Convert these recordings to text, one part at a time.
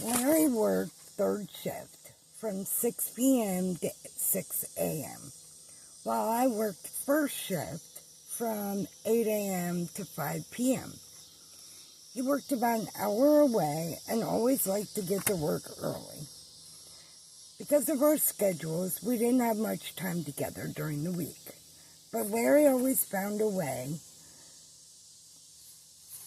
Larry worked third shift from 6 p.m. to 6 a.m., while I worked first shift from 8 a.m. to 5 p.m. He worked about an hour away and always liked to get to work early. Because of our schedules, we didn't have much time together during the week, but Larry always found a way.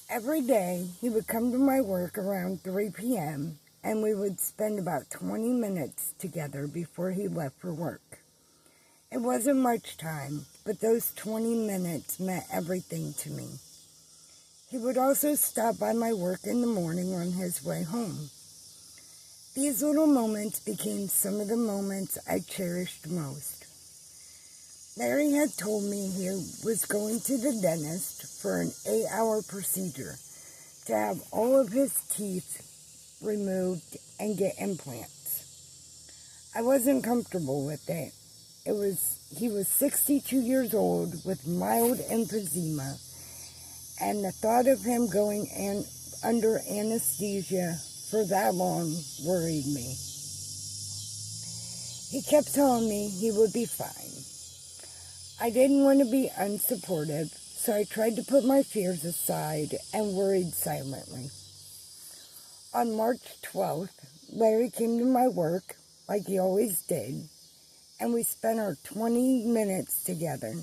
Every day, he would come to my work around 3 p.m., and we would spend about 20 minutes together before he left for work. It wasn't much time, but those 20 minutes meant everything to me. He would also stop by my work in the morning on his way home. These little moments became some of the moments I cherished most. Larry had told me he was going to the dentist for an 8-hour procedure to have all of his teeth removed and get implants. I wasn't comfortable with it. He was 62 years old with mild emphysema, and the thought of him going under anesthesia for that long worried me. He kept telling me he would be fine. I didn't want to be unsupportive, so I tried to put my fears aside and worried silently. On March 12th, Larry came to my work, like he always did, and we spent our 20 minutes together.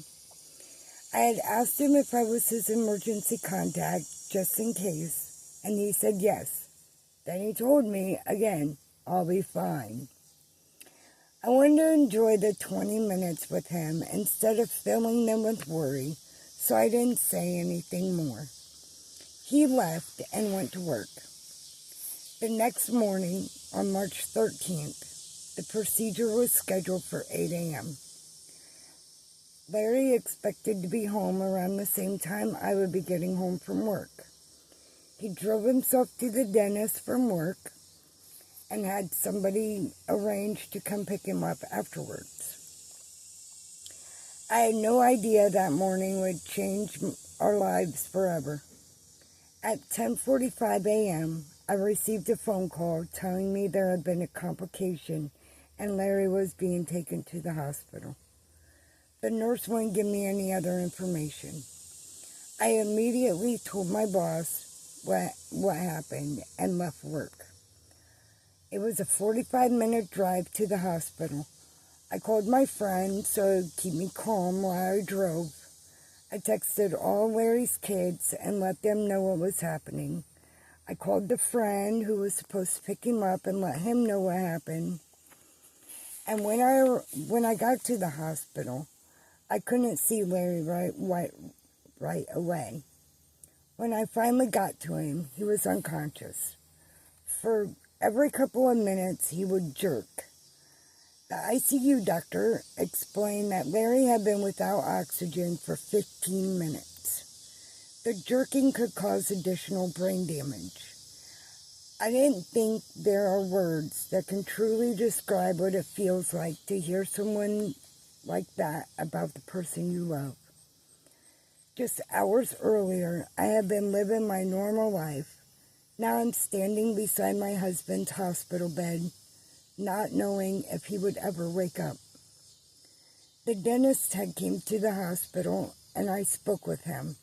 I had asked him if I was his emergency contact, just in case, and he said yes. Then he told me, again, I'll be fine. I wanted to enjoy the 20 minutes with him instead of filling them with worry, so I didn't say anything more. He left and went to work. The next morning, on March 13th, the procedure was scheduled for 8 a.m. Larry expected to be home around the same time I would be getting home from work. He drove himself to the dentist from work and had somebody arrange to come pick him up afterwards. I had no idea that morning would change our lives forever. At 10:45 a.m., I received a phone call telling me there had been a complication and Larry was being taken to the hospital. The nurse wouldn't give me any other information. I immediately told my boss what happened and left work. It was a 45-minute drive to the hospital. I called my friend so it would keep me calm while I drove. I texted all Larry's kids and let them know what was happening. I called the friend who was supposed to pick him up and let him know what happened. And when I got to the hospital, I couldn't see Larry right away. When I finally got to him, he was unconscious. For every couple of minutes, he would jerk. The ICU doctor explained that Larry had been without oxygen for 15 minutes. The jerking could cause additional brain damage. I didn't think there are words that can truly describe what it feels like to hear someone like that about the person you love. Just hours earlier, I had been living my normal life. Now I'm standing beside my husband's hospital bed, not knowing if he would ever wake up. The dentist had came to the hospital, and I spoke with him.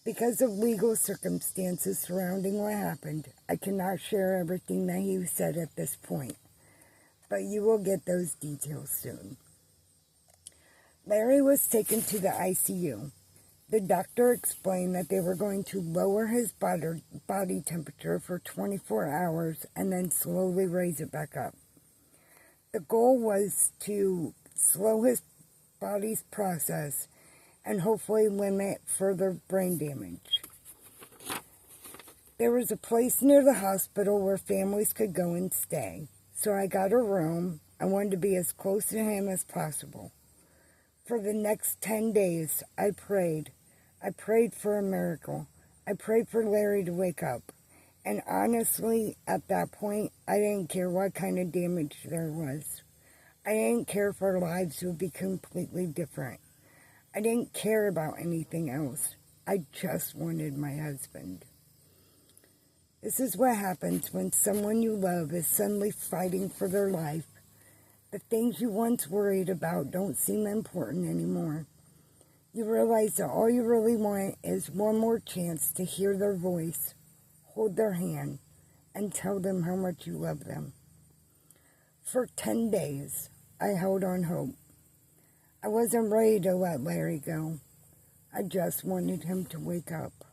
Because of legal circumstances surrounding what happened, I cannot share everything that he said at this point, but you will get those details soon. Larry was taken to the ICU. The doctor explained that they were going to lower his body temperature for 24 hours and then slowly raise it back up. The goal was to slow his body's process and hopefully limit further brain damage. There was a place near the hospital where families could go and stay, so I got a room. I wanted to be as close to him as possible. For the next 10 days, I prayed. I prayed for a miracle. I prayed for Larry to wake up. And honestly, at that point, I didn't care what kind of damage there was. I didn't care if our lives would be completely different. I didn't care about anything else. I just wanted my husband. This is what happens when someone you love is suddenly fighting for their life. The things you once worried about don't seem important anymore. You realize that all you really want is one more chance to hear their voice, hold their hand, and tell them how much you love them. For 10 days, I held on hope. I wasn't ready to let Larry go. I just wanted him to wake up.